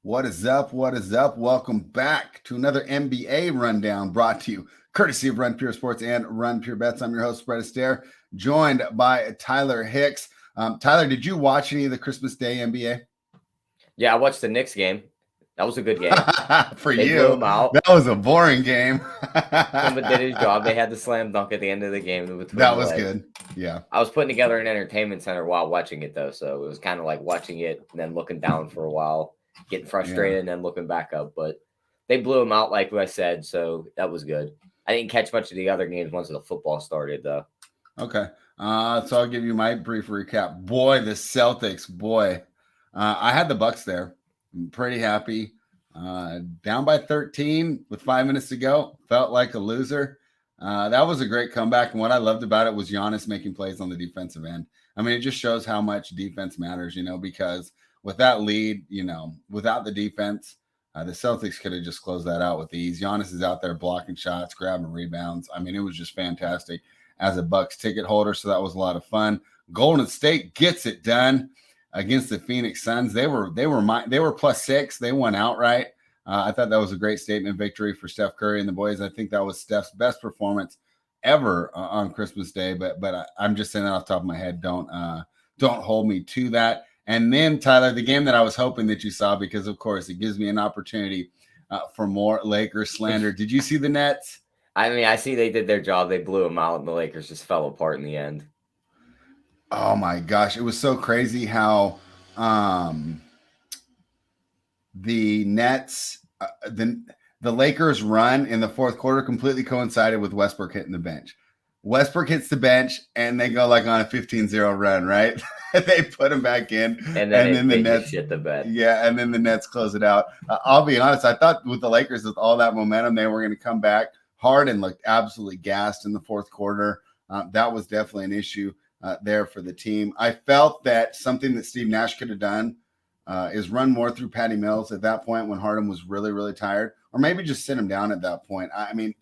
What is up? What is up? Welcome back to another NBA rundown brought to you courtesy of Run Pure Sports and Run Pure Bets. I'm your host, Brett Astaire, joined by Tyler Hicks. Tyler, did you watch any of the Christmas Day NBA? Yeah, I watched the Knicks game. That was a good game. For They blew you, them out. that was a boring game. Simba did his job. They had the slam dunk at the end of the game. That was good. Yeah. I was putting together an entertainment center while watching it, though. So it was kind of like watching it and then looking down for a while, getting frustrated, and then looking back up. But they blew them out, like I said. So that was good. I didn't catch much of the other games once the football started, though. Okay. So I'll give you my brief recap. Boy, the Celtics, boy. I had the Bucks there. I'm pretty happy. Down by 13 with 5 minutes to go. Felt like a loser. That was a great comeback. And what I loved about it was Giannis making plays on the defensive end. I mean, it just shows how much defense matters, because with that lead, without the defense, the Celtics could have just closed that out with ease. Giannis is out there blocking shots, grabbing rebounds. I mean, it was just fantastic as a Bucks ticket holder. So that was a lot of fun. Golden State gets it done against the Phoenix Suns. They were +6. They won outright. I thought that was a great statement victory for Steph Curry and the boys. I think that was Steph's best performance ever on Christmas Day. But I'm just saying that off the top of my head. Don't hold me to that. And then, Tyler, the game that I was hoping that you saw, because, of course, it gives me an opportunity for more Lakers slander. Did you see the Nets? I mean, I see they did their job. They blew them out, and the Lakers just fell apart in the end. Oh, my gosh. It was so crazy how the Nets, the Lakers run in the fourth quarter completely coincided with Westbrook hitting the bench. Westbrook hits the bench, and they go like on a 15-0 run, right? They put him back in, and then the Nets shit the bed. Yeah, and then the Nets close it out. I'll be honest, I thought with the Lakers, with all that momentum, they were going to come back hard and looked absolutely gassed in the fourth quarter. That was definitely an issue there for the team. I felt that something that Steve Nash could have done is run more through Patty Mills at that point when Harden was really, really tired, or maybe just sit him down at that point. I mean,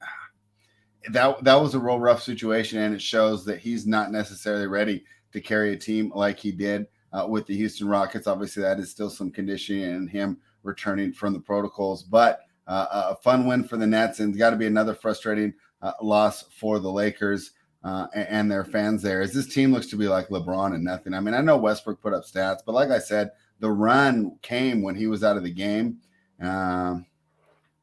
that was a real rough situation, and it shows that he's not necessarily ready to carry a team like he did with the Houston Rockets. Obviously, that is still some conditioning and him returning from the protocols, but a fun win for the Nets, and got to be another frustrating loss for the Lakers and their fans there, as this team looks to be like LeBron and nothing. I mean, I know Westbrook put up stats, but like I said, the run came when he was out of the game.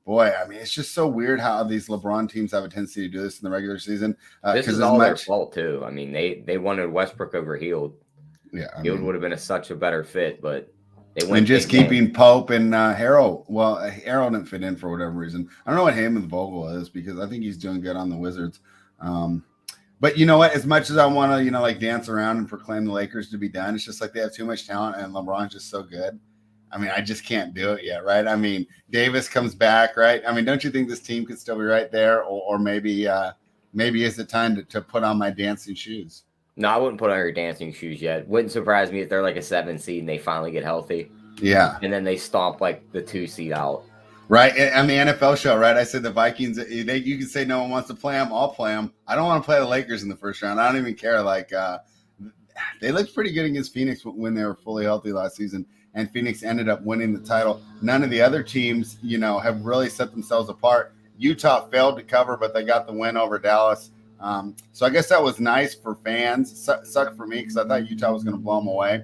Boy, I mean, it's just so weird how these LeBron teams have a tendency to do this in the regular season. This is all their fault, too. I mean, they wanted Westbrook over Hield. Yeah, Hield would have been such a better fit, but they went and just keeping Pope and Harrell. Well, Harrell didn't fit in for whatever reason. I don't know what Heyman Vogel is, because I think he's doing good on the Wizards. But you know what? As much as I want to, like dance around and proclaim the Lakers to be done, it's just like they have too much talent, and LeBron's just so good. I mean, I just can't do it yet, right? I mean, Davis comes back, right? I mean, don't you think this team could still be right there, or maybe is it time to put on my dancing shoes? No, I wouldn't put on your dancing shoes yet. Wouldn't surprise me if they're like a 7 seed and they finally get healthy. Yeah, and then they stomp like the 2 seed out. Right, on the NFL show, right? I said the Vikings. You can say no one wants to play them. I'll play them. I don't want to play the Lakers in the first round. I don't even care. Like they looked pretty good against Phoenix when they were fully healthy last season, and Phoenix ended up winning the title. None of the other teams, have really set themselves apart. Utah failed to cover, but they got the win over Dallas. So I guess that was nice for fans. Sucked for me because I thought Utah was going to blow them away.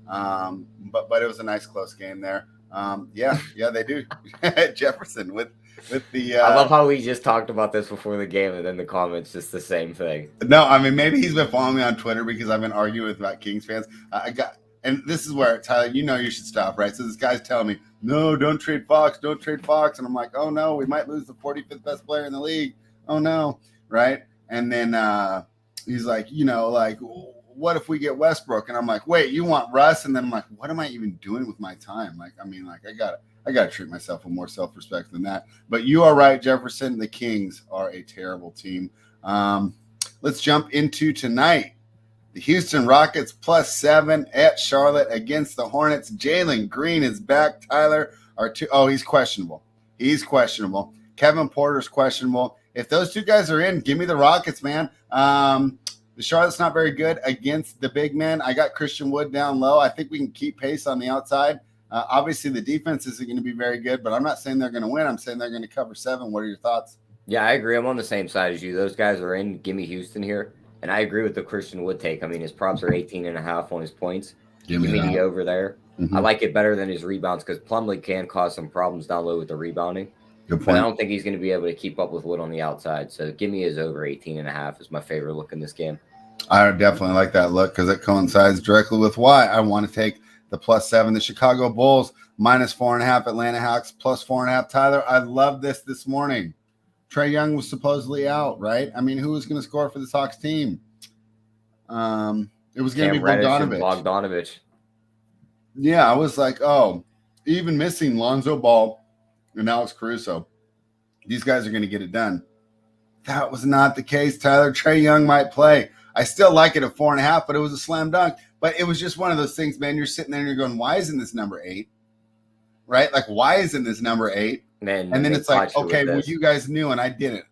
But it was a nice close game there. Yeah, they do. Jefferson with the. I love how we just talked about this before the game, and then the comments just the same thing. No, I mean, maybe he's been following me on Twitter because I've been arguing about Kings fans. And this is where, Tyler, you should stop, right? So this guy's telling me, no, don't trade Fox, and I'm like, oh no, we might lose the 45th best player in the league. Oh no, right? And then he's like, what if we get Westbrook? And I'm like, wait, you want Russ? And then I'm like, what am I even doing with my time? Like, I mean, like I gotta treat myself with more self-respect than that. But you are right, Jefferson. The Kings are a terrible team. Let's jump into tonight. The Houston Rockets +7 at Charlotte against the Hornets. Jalen Green is back. Tyler, he's questionable. Kevin Porter's questionable. If those two guys are in, give me the Rockets, man. The Charlotte's not very good against the big men. I got Christian Wood down low. I think we can keep pace on the outside. Obviously, the defense isn't going to be very good, but I'm not saying they're going to win. I'm saying they're going to cover 7. What are your thoughts? Yeah, I agree. I'm on the same side as you. Those guys are in. Give me Houston here. And I agree with the Christian Wood take. I mean, his props are 18.5 on his points. Give me the over there. I like it better than his rebounds because Plumlee can cause some problems down low with the rebounding. Good point. But I don't think he's going to be able to keep up with Wood on the outside. So give me his over 18.5 is my favorite look in this game. I definitely like that look because it coincides directly with why I want to take the +7. The Chicago Bulls -4.5. Atlanta Hawks +4.5. Tyler, I love this morning. Trae Young was supposedly out, right? I mean, who was going to score for the Hawks team? It was going to be Bogdanovich. Yeah, I was like, oh, even missing Lonzo Ball and Alex Caruso, these guys are going to get it done. That was not the case, Tyler. Trae Young might play. I still like it at 4.5, but it was a slam dunk. But it was just one of those things, man. You're sitting there and you're going, why isn't this number 8? Right? Like, why isn't this number 8? Man, and then it's like, okay, well, you guys knew and I didn't.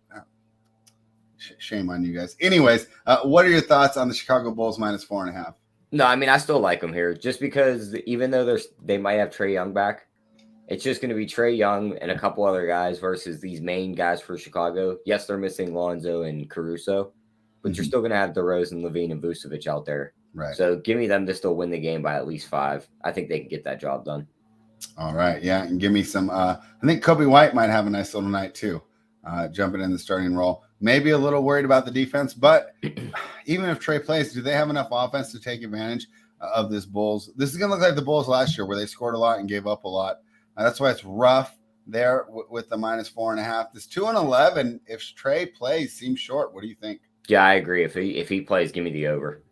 Shame on you guys. Anyways, what are your thoughts on the Chicago Bulls -4.5? No, I mean, I still like them here just because even though they might have Trae Young back, it's just going to be Trae Young and a couple other guys versus these main guys for Chicago. Yes, they're missing Lonzo and Caruso, but you're still going to have DeRozan, Levine, and Vucevic out there. Right. So give me them to still win the game by at least 5. I think they can get that job done. All right. Yeah. And give me some. I think Kobe White might have a nice little night too, jumping in the starting role. Maybe a little worried about the defense, but even if Trae plays, do they have enough offense to take advantage of this Bulls? This is going to look like the Bulls last year where they scored a lot and gave up a lot. That's why it's rough there with the -4.5. This 2-11, if Trae plays, seems short. What do you think? Yeah, I agree. If he plays, give me the over.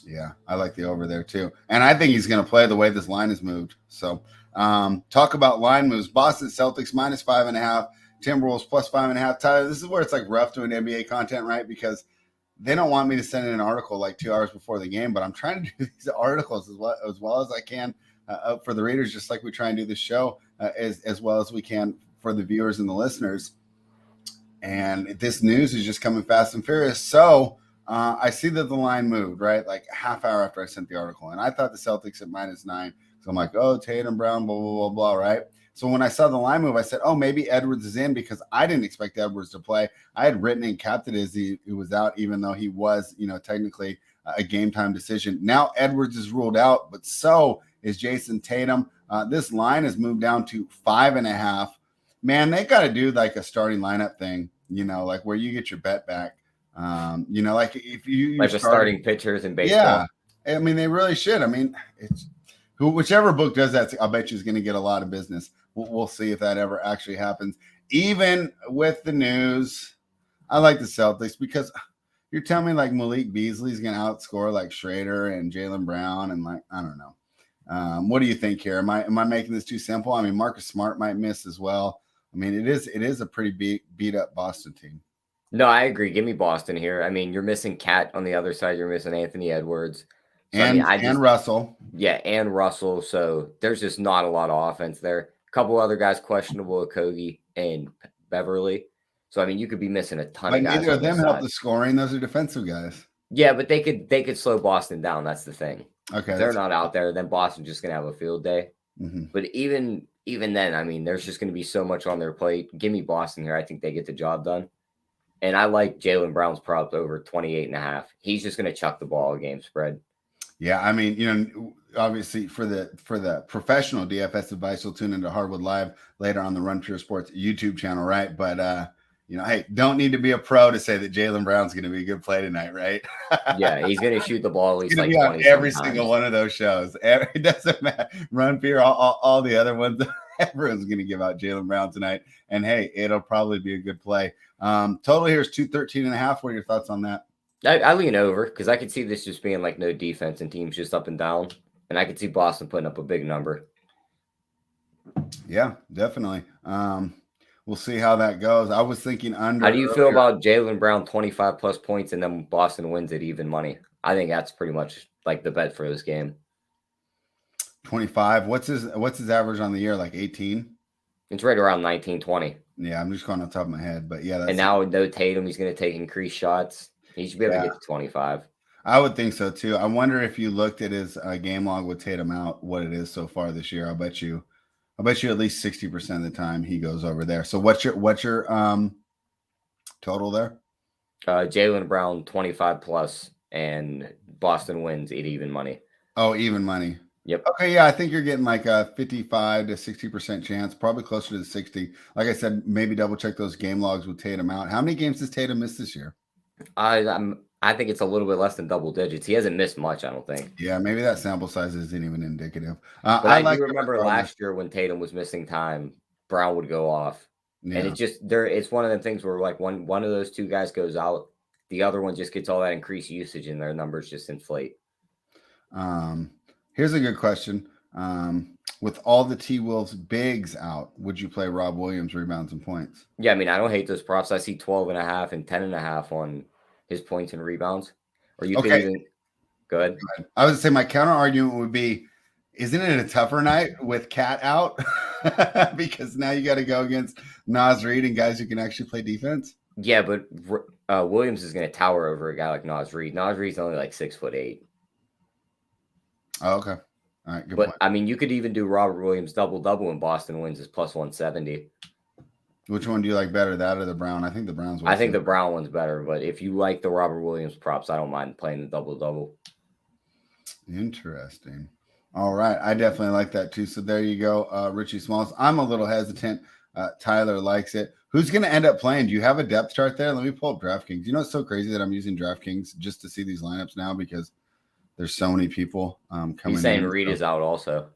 Yeah, I like the over there too. And I think he's going to play the way this line has moved. So talk about line moves. Boston Celtics -5.5. Timberwolves +5.5. Tyler, this is where it's like rough doing NBA content, right? Because they don't want me to send in an article like 2 hours before the game, but I'm trying to do these articles as well as I can for the readers, just like we try and do this show as well as we can for the viewers and the listeners. And this news is just coming fast and furious. So I see that the line moved, right? Like a half hour after I sent the article. And I thought the Celtics at -9. So I'm like, oh, Tatum, Brown, blah, blah, blah, blah, right? So when I saw the line move, I said, oh, maybe Edwards is in because I didn't expect Edwards to play. I had written and capped it as he was out, even though he was, technically a game time decision. Now Edwards is ruled out, but so is Jason Tatum. This line has moved down to 5.5. Man, they got to do like a starting lineup thing, like where you get your bet back. Like if you like the starting pitchers in baseball. Yeah, I mean they really should. I mean, whichever book does that, I bet you is going to get a lot of business. We'll see if that ever actually happens. Even with the news, I like the Celtics because you're telling me like Malik Beasley is going to outscore like Schrader and Jaylen Brown and like I don't know. What do you think here? Am I making this too simple? I mean, Marcus Smart might miss as well. I mean, it is a pretty beat up Boston team. No, I agree. Give me Boston here. I mean, you're missing Cat on the other side. You're missing Anthony Edwards. So, and Russell. Yeah, and Russell. So there's just not a lot of offense there. A couple other guys questionable, Kogi and Beverly. So, I mean, you could be missing a ton of guys. Neither of them help the scoring. Those are defensive guys. Yeah, but they could slow Boston down. That's the thing. Okay. If they're not out there, then Boston's just going to have a field day. Mm-hmm. But even then, I mean, there's just going to be so much on their plate. Give me Boston here. I think they get the job done. And I like Jaylen Brown's props over 28.5. He's just going to chuck the ball a game spread. Yeah, I mean, obviously for the professional DFS advice, we'll tune into Hardwood Live later on the Run Pure Sports YouTube channel, right? But hey, don't need to be a pro to say that Jaylen Brown's going to be a good play tonight, right? Yeah, he's going to shoot the ball at least like 20 every single one of those shows. It doesn't matter. Run Pure, all the other ones. Everyone's going to give out Jaylen Brown tonight, and hey, it'll probably be a good play. Total here is 213.5. What are your thoughts on that? I lean over because I could see this just being like no defense and teams just up and down, and I could see Boston putting up a big number. Yeah, definitely. We'll see how that goes. I was thinking under. How do you feel about Jaylen Brown 25 plus points and then Boston wins at even money? I think that's pretty much like the bet for this game. 25. What's his average on the year? Like 18? It's right around 19, 20. Yeah, I'm just going on top of my head, but yeah. And now with no Tatum, he's going to take increased shots. He should be able to get to 25. I would think so too. I wonder if you looked at his game log with Tatum out, what it is so far this year. I bet you at least 60% of the time he goes over there. So what's your total there? Jaylen Brown 25 plus, and Boston wins at even money. Oh, even money. Yep. Okay, yeah, I think you're getting like a 55 to 60% chance, probably closer to the 60. Like I said, maybe double check those game logs with Tatum out. How many games does Tatum miss this year? I think it's a little bit less than double digits. He hasn't missed much, I don't think. Yeah, maybe that sample size isn't even indicative. But I do remember last year when Tatum was missing time, Brown would go off. Yeah. And it's one of the things where like one of those two guys goes out, the other one just gets all that increased usage and their numbers just inflate. Here's a good question. With all the T-Wolves bigs out, would you play Rob Williams rebounds and points? Yeah, I mean, I don't hate those props. I see 12.5 and 10.5 on his points and rebounds. Or you could even go ahead. I would say my counter argument would be, isn't it a tougher night with Cat out? Because now you got to go against Naz Reid and guys who can actually play defense. Yeah, but Williams is going to tower over a guy like Naz Reid. Naz Reid's only like 6'8". Oh, okay. All right, good but point. I mean, you could even do Robert Williams double when Boston wins is plus 170. Which one do you like better, that or the Brown? I think the Brown's. I think the Brown one's better, but if you like the Robert Williams props, I don't mind playing the double. Interesting. All right, I definitely like that too. So there you go, Richie Smalls. I'm a little hesitant. Tyler likes it. Who's going to end up playing? Do you have a depth chart there? Let me pull up DraftKings. You know, it's so crazy that I'm using DraftKings just to see these lineups now because there's so many people coming. He's saying Reed is out also.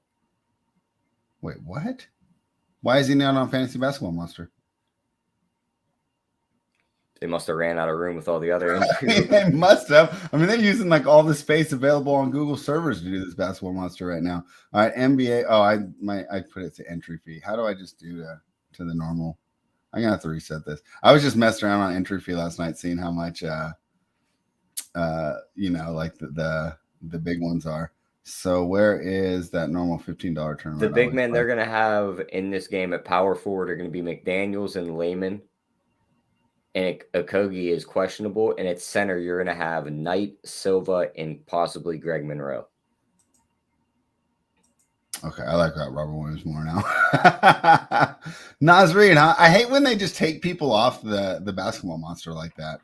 Wait, what? Why is he not on Fantasy Basketball Monster? They must have ran out of room with all the other injuries. They must have. I mean, they're using like all the space available on Google servers to do this Basketball Monster right now. All right, NBA. Oh, I put it to entry fee. How do I just do to the normal? I'm gonna have to reset this. I was just messing around on entry fee last night, seeing how much like the big ones are. So where is that normal $15 tournament? The big men they're gonna have in this game at power forward are gonna be McDaniels and Layman. And Okogie is questionable, and at center you're going to have Knight, Silva, and possibly Greg Monroe. Okay, I like that Robert Williams more now. Naz Reid, huh? I hate when they just take people off the Basketball Monster like that.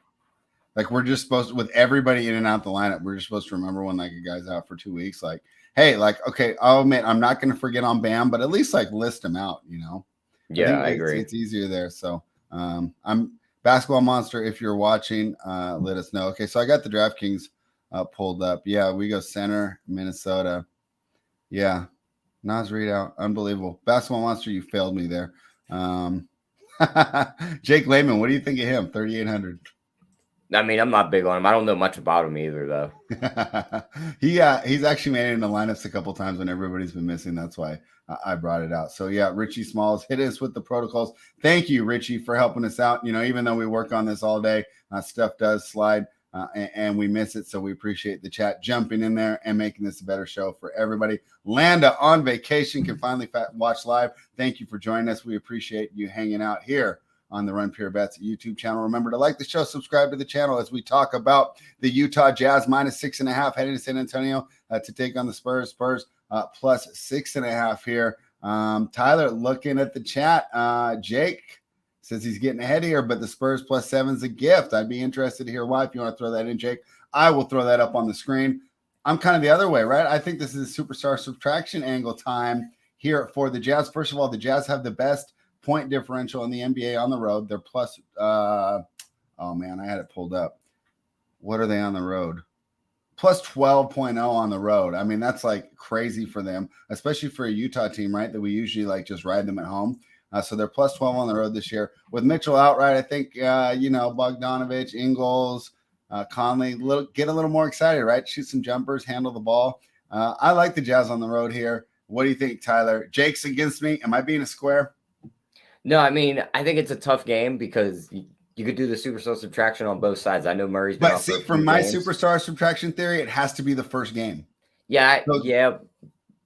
Like we're just supposed to, with everybody in and out the lineup, we're just supposed to remember when like a guy's out for 2 weeks. Like, hey, like, okay, I'll admit I'm not going to forget on Bam, but at least like list him out, you know? Yeah, I agree. It's easier there. So I'm Basketball Monster, if you're watching, let us know. Okay, so I got the DraftKings pulled up. Yeah, we go center, Minnesota. Yeah, Naz Reid out. Unbelievable. Basketball Monster, you failed me there. Jake Layman, what do you think of him? 3,800. I mean, I'm not big on him. I don't know much about him either, though. He's actually made it in the lineups a couple times when everybody's been missing. That's why I brought it out. So yeah, Richie Smalls, hit us with the protocols. Thank you, Richie, for helping us out. You know, even though we work on this all day, stuff does slide and we miss it. So we appreciate the chat jumping in there and making this a better show for everybody. Landa on vacation can finally watch live. Thank you for joining us. We appreciate you hanging out here on the Run Pure Bets YouTube channel. Remember to like the show, subscribe to the channel as we talk about the Utah Jazz -6.5 heading to San Antonio to take on the Spurs. Spurs plus 6.5 here. Tyler looking at the chat. Jake says he's getting ahead here, but the Spurs +7 is a gift. I'd be interested to hear why. If you want to throw that in, Jake, I will throw that up on the screen. I'm kind of the other way, right? I think this is a superstar subtraction angle time here for the Jazz. First of all, the Jazz have the best point differential in the NBA on the road. They're plus oh man, I had it pulled up. What are they on the road? Plus 12.0 on the road. I mean, that's like crazy for them, especially for a Utah team, right? That we usually like just ride them at home. So they're plus 12 on the road this year. With Mitchell outright, I think Bogdanovich, Ingles, Conley get a little more excited, right? Shoot some jumpers, handle the ball. I like the Jazz on the road here. What do you think, Tyler? Jake's against me. Am I being a square? No, I mean, I think it's a tough game because you could do the superstar subtraction on both sides. I know Murray's been. But see, from my superstar subtraction theory, it has to be the first game. Yeah, yeah.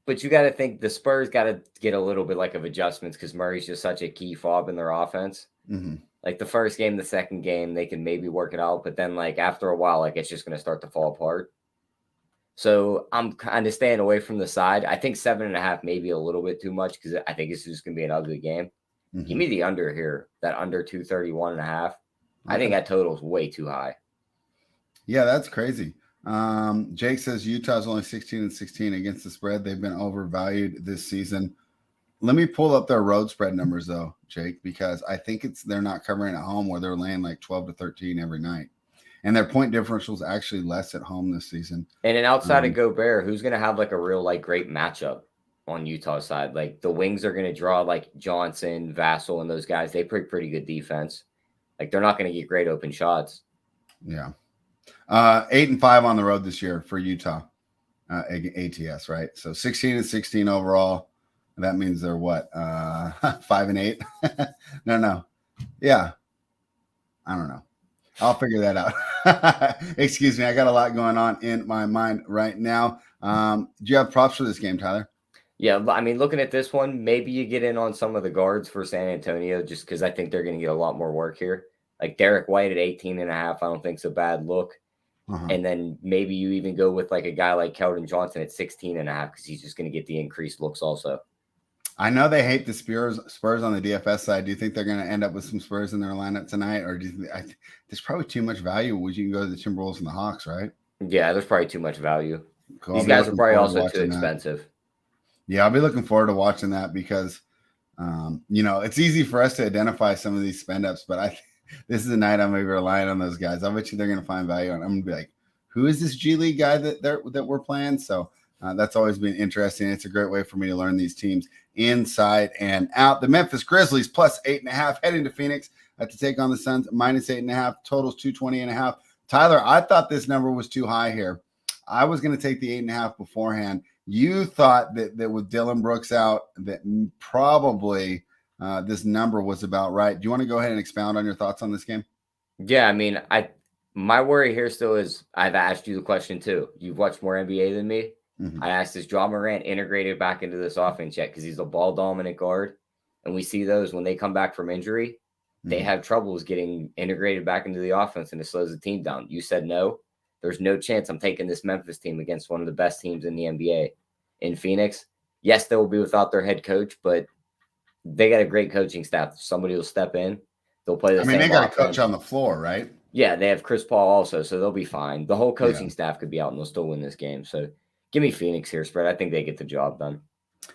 But you got to think the Spurs got to get a little bit like of adjustments because Murray's just such a key fob in their offense. Mm-hmm. Like the first game, the second game, they can maybe work it out, but then like after a while, like it's just going to start to fall apart. So I'm kind of staying away from the side. I think 7.5 maybe a little bit too much because I think it's just going to be an ugly game. Mm-hmm. Give me the under here, that under 231.5. Okay. I think that total is way too high. Yeah, that's crazy. Jake says Utah's only 16-16 against the spread. They've been overvalued this season. Let me pull up their road spread numbers though, Jake, because I think they're not covering at home where they're laying like 12-13 every night. And their point differential is actually less at home this season. And then outside of Gobert, who's going to have like a real like great matchup on Utah's side? Like the wings are going to draw like Johnson, Vassell, and those guys. They play pretty good defense. Like they're not going to get great open shots. Yeah. 8-5 on the road this year for Utah ATS, right? So 16-16 overall. That means they're what? 5-8? No. Yeah. I don't know. I'll figure that out. Excuse me. I got a lot going on in my mind right now. Do you have props for this game, Tyler? Yeah. I mean, looking at this one, maybe you get in on some of the guards for San Antonio just because I think they're going to get a lot more work here. Like Derek White at 18.5, I don't think it's a bad look. And then maybe you even go with like a guy like Keldon Johnson at 16.5 because he's just going to get the increased looks also. I know they hate the Spurs on the DFS side. Do you think they're going to end up with some Spurs in their lineup tonight? Or do you think there's probably too much value? Would you can go to the Timberwolves and the Hawks, right? Yeah, there's probably too much value. Cool. These guys are probably also too expensive. Yeah, I'll be looking forward to watching that because, it's easy for us to identify some of these spend ups, but this is a night I'm going to be relying on those guys. I bet you they're going to find value on. I'm going to be like, who is this G League guy that we're playing? So that's always been interesting. It's a great way for me to learn these teams inside and out. The Memphis Grizzlies plus 8.5 heading to Phoenix to take on the Suns minus 8.5. Totals 220.5. Tyler, I thought this number was too high here. I was going to take the 8.5 beforehand. You thought that with Dylan Brooks out, that probably this number was about right. Do you want to go ahead and expound on your thoughts on this game? Yeah, I mean, my worry here still is I've asked you the question too. You've watched more NBA than me. Mm-hmm. I asked, is Ja Morant integrated back into this offense yet? Because he's a ball dominant guard. And we see those when they come back from injury, they have troubles getting integrated back into the offense and it slows the team down. You said no. There's no chance I'm taking this Memphis team against one of the best teams in the NBA in Phoenix. Yes, they will be without their head coach, but they got a great coaching staff. Somebody will step in. They'll play the same they got offense. a coach on the floor, right? Yeah, they have Chris Paul also, so they'll be fine. The whole coaching staff could be out and they'll still win this game. So give me Phoenix here, spread. I think they get the job done.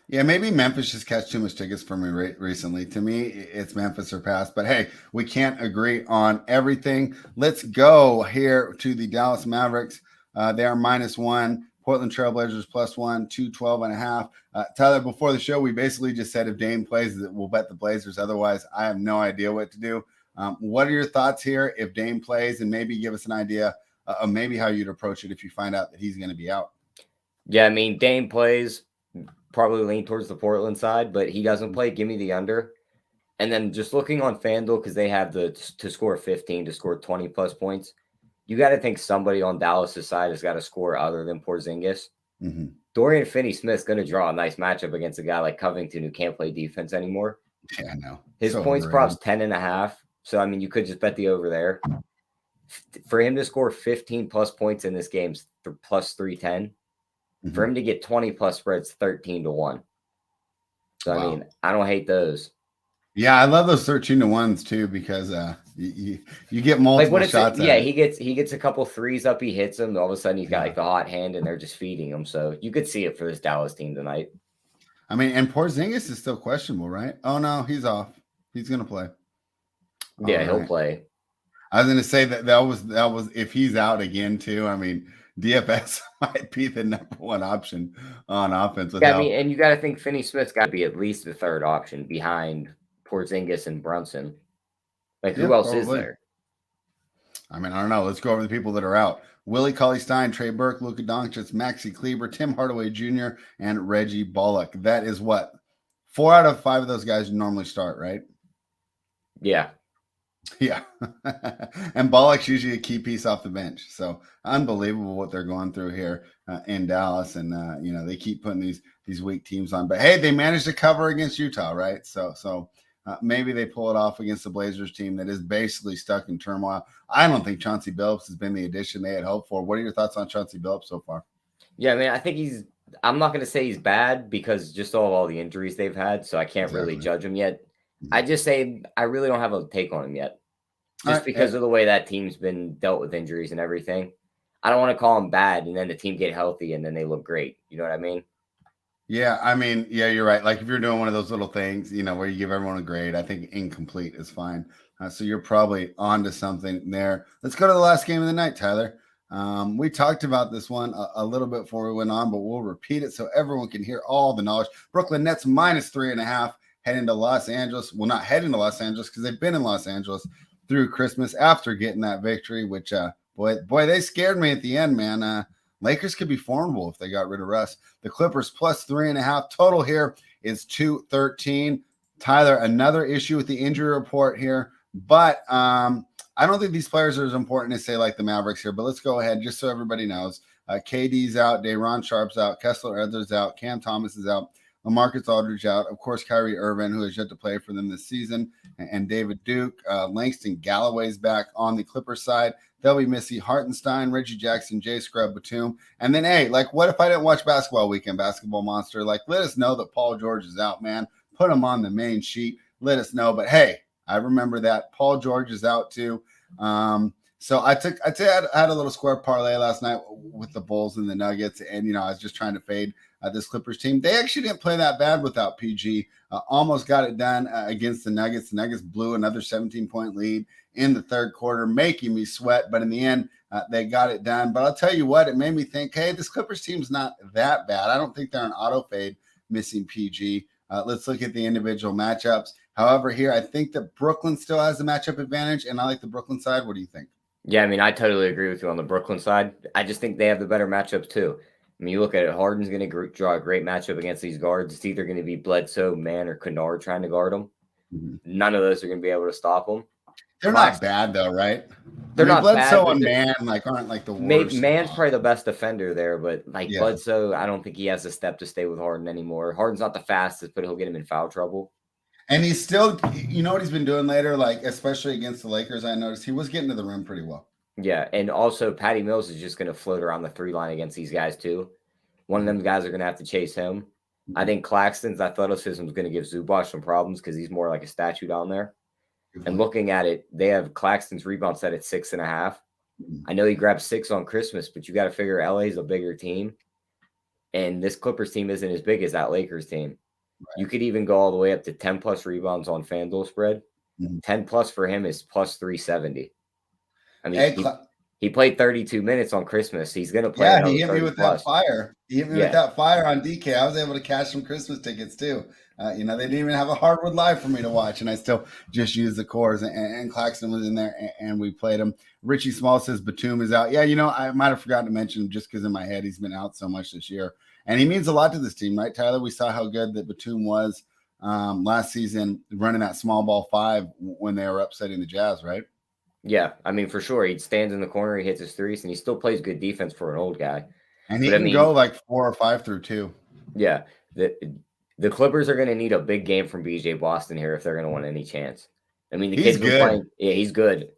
Yeah, maybe Memphis just catch too much tickets for me recently. To me, it's Memphis or pass. But hey, we can't agree on everything. Let's go here to the Dallas Mavericks. They are -1. Portland Trailblazers +1, 212.5. Tyler, before the show, we basically just said if Dame plays, we'll bet the Blazers. Otherwise, I have no idea what to do. What are your thoughts here if Dame plays, and maybe give us an idea of maybe how you'd approach it if you find out that he's going to be out? Yeah, I mean, Dame plays, probably lean towards the Portland side, but he doesn't play. Give me the under. And then just looking on FanDuel, because they have to score 15 to score 20 plus points. You got to think somebody on Dallas' side has got to score other than Porzingis. Mm-hmm. Dorian Finney-Smith's going to draw a nice matchup against a guy like Covington who can't play defense anymore. Yeah, I know. His points prop's 10.5. So, I mean, you could just bet the over there. For him to score 15 plus points in this game, plus 310. Mm-hmm. For him to get 20 plus spreads, 13-1. So, wow. I mean, I don't hate those. Yeah, I love those 13-1s too because you get multiple shots. Yeah, he gets a couple threes up, he hits them. All of a sudden, he's got like the hot hand, and they're just feeding him. So you could see it for this Dallas team tonight. I mean, and Porzingis is still questionable, right? Oh no, he's off. He's gonna play. Yeah, he'll play. I was gonna say that was if he's out again too. I mean, DFS might be the number one option on offense. Yeah, I mean, and you got to think Finney-Smith's got to be at least the third option behind Porzingis and Brunson. Like, who else is there? I mean, I don't know. Let's go over the people that are out. Willie Cauley-Stein, Trey Burke, Luka Doncic, Maxi Kleber, Tim Hardaway Jr., and Reggie Bullock. That is what? 4 out of 5 of those guys normally start, right? Yeah. Yeah. And Bullock's usually a key piece off the bench. So unbelievable what they're going through here in Dallas. And, they keep putting these weak teams on. But, hey, they managed to cover against Utah, right? So Maybe they pull it off against the Blazers team that is basically stuck in turmoil. I don't think Chauncey Billups has been the addition they had hoped for. What are your thoughts on Chauncey Billups so far? Yeah, I mean, I think I'm not going to say he's bad because just all the injuries they've had, so I can't really judge him yet. I just say I really don't have a take on him yet, just because of the way that team's been dealt with injuries and everything. I don't want to call him bad and then the team get healthy and then they look great. You know what I mean? Yeah, I mean, yeah, you're right. Like if you're doing one of those little things, where you give everyone a grade, I think incomplete is fine. So you're probably onto something there. Let's go to the last game of the night, Tyler. We talked about this one a little bit before we went on, but we'll repeat it so everyone can hear all the knowledge. Brooklyn Nets -3.5 heading to Los Angeles. Well, not heading to Los Angeles because they've been in Los Angeles through Christmas after getting that victory, which boy, they scared me at the end, man. Lakers could be formidable if they got rid of Russ. The Clippers +3.5. Total here is 213. Tyler, another issue with the injury report here, but I don't think these players are as important as say like the Mavericks here. But let's go ahead just so everybody knows. KD's out, Day'Ron Sharp's out, Kessler Edler's out, Cam Thomas is out, LaMarcus Aldridge out, of course Kyrie Irving, who has yet to play for them this season, and David Duke. Langston Galloway's back on the Clippers side. They'll be missing Hartenstein, Reggie Jackson, Jay Scrub, Batum. And then, hey, like, what if I didn't watch Basketball Weekend, Basketball Monster? Like, let us know that Paul George is out, man. Put him on the main sheet. Let us know. But, hey, I remember that. Paul George is out, too. So I had a little square parlay last night with the Bulls and the Nuggets. And, I was just trying to fade this Clippers team. They actually didn't play that bad without PG. Almost got it done against the Nuggets. The Nuggets blew another 17-point lead in the third quarter, making me sweat. But in the end, they got it done. But I'll tell you what, it made me think, hey, this Clippers team's not that bad. I don't think they're an auto fade missing PG. Let's look at the individual matchups. However, here, I think that Brooklyn still has the matchup advantage, and I like the Brooklyn side. What do you think? Yeah, I mean, I totally agree with you on the Brooklyn side. I just think they have the better matchups, too. I mean, you look at it, Harden's going to draw a great matchup against these guards. It's either going to be Bledsoe, Mann, or Kennard trying to guard him. Mm-hmm. None of those are going to be able to stop him. They're not bad, though, right? They're not Bledsoe bad, and Mann aren't like the worst. Mann's probably the best defender there, but Bledsoe, I don't think he has a step to stay with Harden anymore. Harden's not the fastest, but he'll get him in foul trouble. And he's still, you know what he's been doing later, like especially against the Lakers, I noticed he was getting to the rim pretty well. Yeah, and also Patty Mills is just going to float around the 3 line against these guys too. One of them guys are going to have to chase him. I think Claxton's athleticism is going to give Zubac some problems because he's more like a statue down there. And looking at it, they have Claxton's rebound set at 6.5. I know he grabbed 6 on Christmas, but you got to figure LA's a bigger team. And this Clippers team isn't as big as that Lakers team. Right. You could even go all the way up to 10 plus rebounds on FanDuel spread. 10 plus for him is plus 370. I mean, he played 32 minutes on Christmas. He's going to play. Yeah, he hit me with that fire. He hit me with that fire on DK. I was able to cash some Christmas tickets too. They didn't even have a hardwood live for me to watch, and I still just used the cores. And Claxton was in there, and we played him. Richie Small says Batum is out. Yeah, I might have forgotten to mention just because in my head he's been out so much this year, and he means a lot to this team, right, Tyler? We saw how good that Batum was last season, running that small ball 5 when they were upsetting the Jazz, right? Yeah, I mean, for sure. He stands in the corner, he hits his threes, and he still plays good defense for an old guy. And he can go like 4 or 5 through 2. Yeah, the Clippers are going to need a big game from BJ Boston here if they're going to want any chance. I mean, the kid's been playing. Yeah, he's good.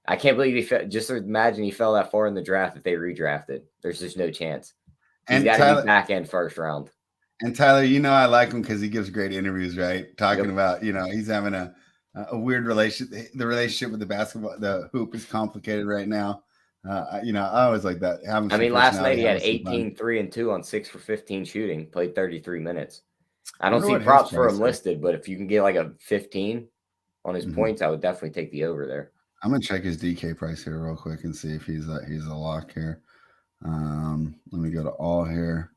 I can't believe he fell. Just imagine he fell that far in the draft if they redrafted. There's just no chance. He's got to be back end first round. And Tyler, I like him because he gives great interviews, right? Talking about, he's having a weird relationship. The relationship with the basketball, the hoop is complicated right now. I always like that. Last night he had 18, 3 and 2 on 6 for 15 shooting, played 33 minutes. I don't see props for him listed, but if you can get like a 15 on his points, I would definitely take the over there. I'm gonna check his DK price here real quick and see if he's a lock here. Let me go to all here.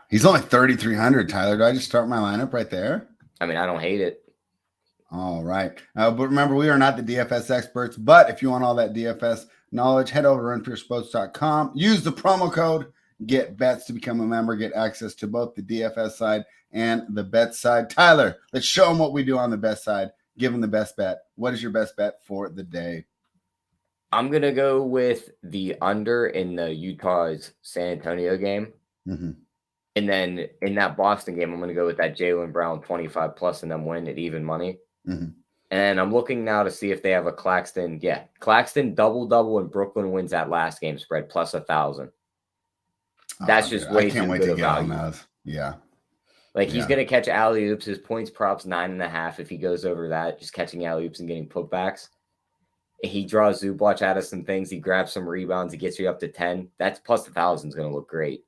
He's only 3,300, Tyler. Do I just start my lineup right there? I mean, I don't hate it. All right. But remember, we are not the DFS experts, but if you want all that DFS knowledge, head over to runpuresports.com. Use the promo code GETBETS to become a member, get access to both the DFS side and the bet side. Tyler, let's show them what we do on the bet side. Give them the best bet. What is your best bet for the day? I'm going to go with the under in the Utah's San Antonio game. And then in that Boston game, I'm going to go with that Jaylen Brown 25 plus and then win at even money. Mm-hmm. And I'm looking now to see if they have a Claxton. Yeah, Claxton double and Brooklyn wins that last game spread plus 1,000. That's just way too good of value. Yeah. Like he's going to catch alley-oops. His points props 9.5 if he goes over that, just catching alley-oops and getting putbacks. He draws Zubac out of some things. He grabs some rebounds. He gets you up to 10. That's plus 1,000 is going to look great.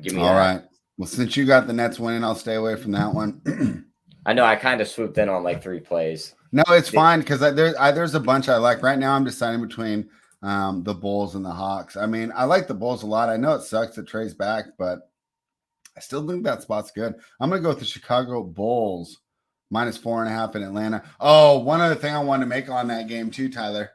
Give me all right. Well, since you got the Nets winning, I'll stay away from that one. I know I kind of swooped in on like 3 plays. No, it's fine because there's a bunch I like. Right now, I'm deciding between the Bulls and the Hawks. I mean, I like the Bulls a lot. I know it sucks that Trey's back, but I still think that spot's good. I'm going to go with the Chicago Bulls minus 4.5 in Atlanta. Oh, one other thing I wanted to make on that game too, Tyler.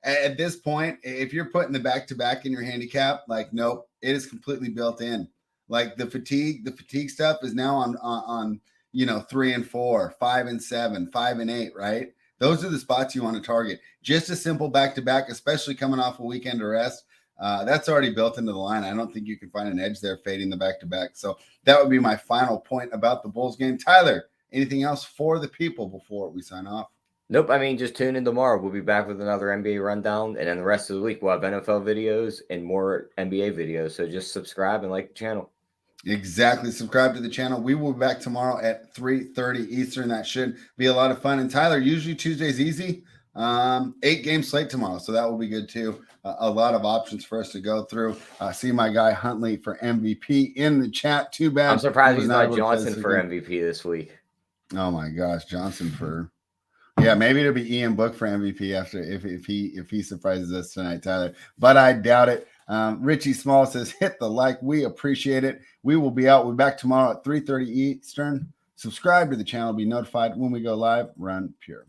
At this point, if you're putting the back-to-back in your handicap, like, nope, it is completely built in. Like the fatigue stuff is now on 3 and 4, 5 and 7, 5 and 8, right? Those are the spots you want to target. Just a simple back-to-back, especially coming off a weekend of rest. That's already built into the line. I don't think you can find an edge there fading the back-to-back. So that would be my final point about the Bulls game. Tyler, anything else for the people before we sign off? Nope. I mean, just tune in tomorrow. We'll be back with another NBA rundown. And then the rest of the week, we'll have NFL videos and more NBA videos. So just subscribe and like the channel. Exactly. Subscribe to the channel. We will be back tomorrow at 3:30 Eastern. That should be a lot of fun. And Tyler, usually Tuesday's easy. 8-game slate tomorrow. So that will be good too. A lot of options for us to go through. See my guy Huntley for MVP in the chat. Too bad. I'm surprised he's not Johnson for MVP this week. Oh my gosh. Johnson for, yeah, maybe it'll be Ian Book for MVP after if he surprises us tonight, Tyler. But I doubt it. Richie Small says, hit the like. We appreciate it. We will be out. We'll be back tomorrow at 3:30 Eastern. Subscribe to the channel. Be notified when we go live. Run Pure.